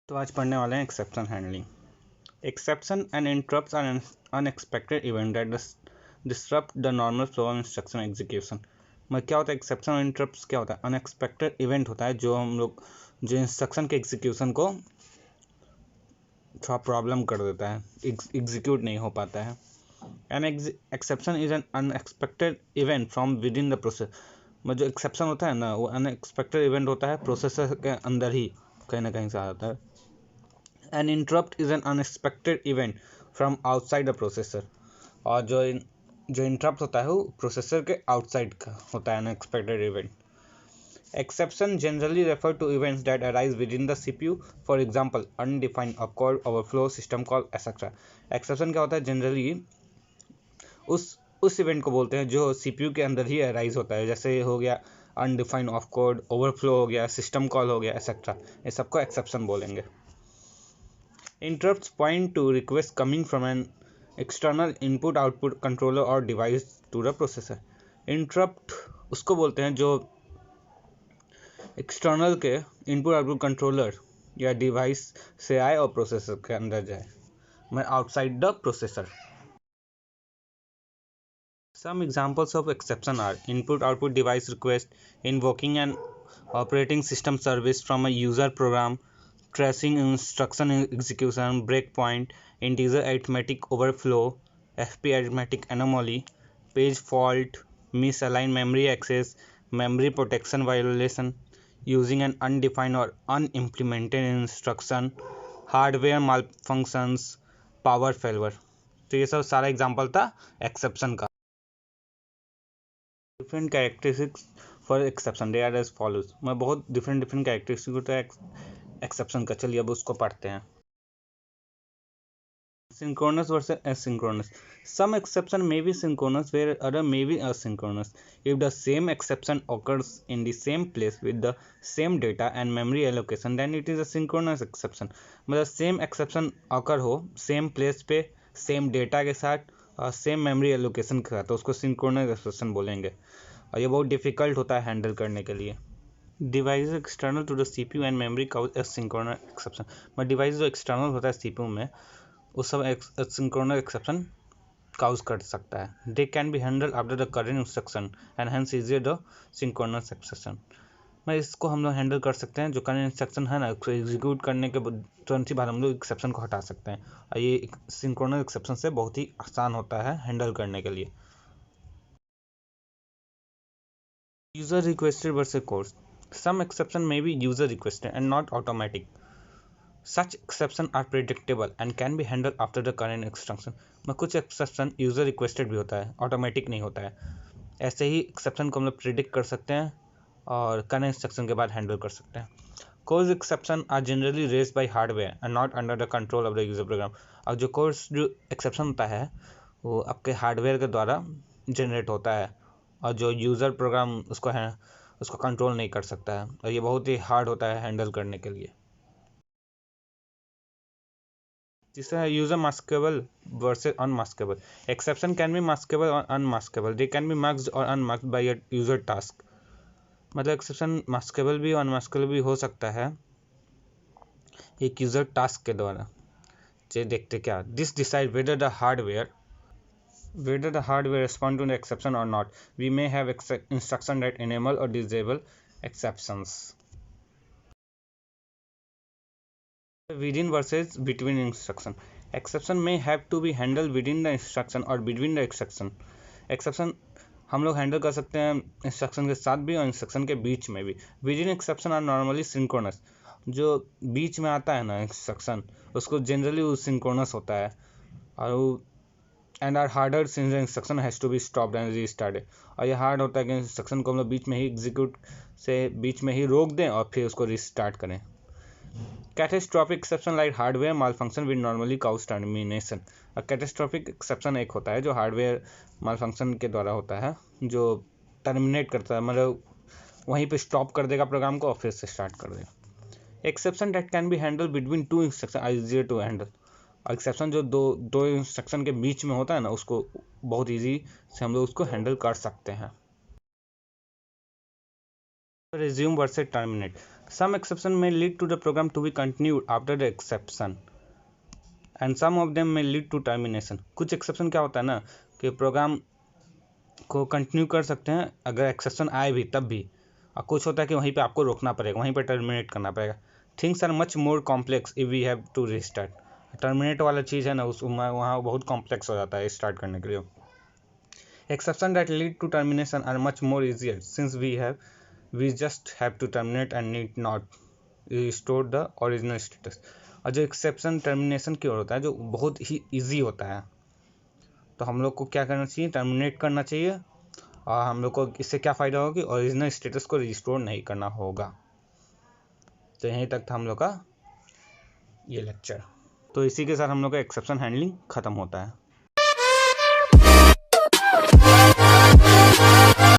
तो आज पढ़ने वाले हैं exception handling. Exception and interrupts are unexpected event that disrupt the normal flow of instruction execution. क्या होता है एक्सेप्शन और इंटरप्ट्स? क्या होता है? अनएक्सपेक्टेड इवेंट होता है जो इंस्ट्रक्शन के एग्जीक्यूशन को थोड़ा प्रॉब्लम कर देता है, एग्जीक्यूट नहीं हो पाता है। An exception is an unexpected event from with in the process. जो एक्सेप्शन होता है ना, वो अनएक्सपेक्टेड इवेंट होता है, प्रोसेसर के अंदर ही कहीं ना कहीं से आता है। An interrupt is an unexpected event from outside the processor। और जो इंटरप्ट होता है वो प्रोसेसर के आउटसाइड का होता है, unexpected event. Exception generally refer to events that arise within the CPU, for example undefined awkward overflow system call etcetera. Exception क्या होता है? जनरली उस इवेंट को बोलते हैं जो सीपीयू के अंदर ही अराइज होता है, जैसे हो गया अनडिफाइंड ऑफ कोड, ओवरफ्लो हो गया, सिस्टम कॉल हो गया, एक्सेट्रा। ये सबको एक्सेप्शन बोलेंगे। Interrupts point to requests coming from an external input-output controller or device to the processor। Interrupt उसको बोलते हैं जो एक्सटर्नल के इनपुट आउटपुट कंट्रोलर या डिवाइस से आए और प्रोसेसर के अंदर जाए, outside the processor। Some examples of exception are input-output device request, invoking an operating system service from a user program, tracing instruction execution, breakpoint, integer arithmetic overflow, FP arithmetic anomaly, page fault, misaligned memory access, memory protection violation, using an undefined or unimplemented instruction, hardware malfunctions, power failure। तो ये सब सारा example था exception का। Different characteristics for exception they are as follows. बहुत different characteristic होता है exception का। चलिए अब उसको पढ़ते हैं। Synchronous versus asynchronous. Some exception may be synchronous where other may be asynchronous. If the same exception occurs in the same place with the same data and memory allocation, then it is a synchronous exception। मतलब same exception occur हो same place पे same data के साथ और same memory allocation के साथ, तो उसको सिंक्रोनस एक्सेप्शन बोलेंगे। और ये बहुत डिफिकल्ट होता है हैंडल करने के लिए। Device external to the CPU and memory cause asynchronous exception. मतलब डिवाइस जो एक्सटर्नल होता है सीपीयू में, उस सब एसिंक्रोनस एक्सेप्शन काउज कर सकता है। दे can be handle after the current instruction and hence easier the synchronous exception. मैं इसको हम लोग हैंडल कर सकते हैं, जो करेंट इंस्ट्रक्शन है ना, उसको एग्जीक्यूट करने के तुरंत ही बाद हम लोग एक्सेप्शन को हटा सकते हैं। और ये सिंक्रोनस एक्सेप्शन से बहुत ही आसान होता है हैंडल करने के लिए। User requested versus course. Some exception may be user requested and not automatic. Such exception are predictable and can be handled after the current instruction। में कुछ exception user requested भी होता है, automatic नहीं होता है। ऐसे ही exception को हम लोग predict कर सकते हैं और current instruction के बाद handle कर सकते हैं। Cause exception are generally raised by hardware and not under the control of the user program। और जो exception होता है वो आपके हार्डवेयर के द्वारा जनरेट होता है और जो यूज़र प्रोग्राम उसको कंट्रोल नहीं कर सकता है, और ये बहुत ही हार्ड होता है हैंडल करने के लिए। तीसरा है user maskable versus unmaskable. Exception can be maskable और unmaskable. They can be masked और unmasked by a user task. मतलब एक्सेप्शन मास्केबल भी और अनमास्केबल भी हो सकता है एक यूजर टास्क के द्वारा। चलिए देखते क्या। This decide whether the hardware respond to the exception or not। We may have instruction that enable or disable exceptions। Within versus between instruction। Exception may have to be handled within the instruction or between the instruction। Exception हम लोग handle कर सकते हैं instruction के साथ भी और instruction के बीच में भी। Within exception are normally synchronous. जो बीच में आता है ना इंस्ट्रक्शन, उसको जनरली वो सिंक्रोनस होता है और and are harder since the instruction has to be stopped and restarted. और ये हार्ड होता है कि इंस्ट्रक्शन को हम लोग बीच में ही एग्जीक्यूट से बीच में ही रोक दें और फिर उसको रीस्टार्ट करें। Catastrophic exception like hardware malfunction with normally cause termination. और कैटेस्ट्रॉफिक एक्सेप्शन एक होता है जो हार्डवेयर मालफंक्शन के द्वारा होता है, जो टर्मिनेट करता है, मतलब वहीं पे स्टॉप कर देगा प्रोग्राम को और फिर से स्टार्ट कर देगा। Exception that can be handle between two instruction are easier to handle. Exception जो दो इंस्ट्रक्शन के बीच में होता है ना, उसको बहुत ईजी से हम लोग उसको हैंडल कर सकते हैं। Resume versus terminate. Some exception में lead to the program to be continued after the exception and some of them में लीड टू टर्मिनेशन। कुछ एक्सेप्शन क्या होता है ना कि प्रोग्राम को कंटिन्यू कर सकते हैं अगर एक्सेप्शन आए भी तब भी, और कुछ होता है कि वहीं पे आपको रोकना पड़ेगा, वहीं पे टर्मिनेट करना पड़ेगा। Things are much more complex if we have to restart. Terminate वाला चीज़ है ना, उस वहाँ बहुत कॉम्प्लेक्स हो जाता है स्टार्ट करने के लिए। Exception that lead to termination are much more easier since we just have to terminate and need not restore the original status. और जो एक्सेप्शन टर्मिनेशन की ओर होता है जो बहुत ही ईजी होता है, तो हम लोग को क्या करना चाहिए, टर्मिनेट करना चाहिए, और हम लोग को इससे क्या फ़ायदा होगा कि ओरिजिनल स्टेटस को रिस्टोर नहीं करना होगा। तो यहीं तक था हम लोग का ये लेक्चर। तो इसी के साथ हम लोग का एक्सेप्शन हैंडलिंग ख़त्म होता है।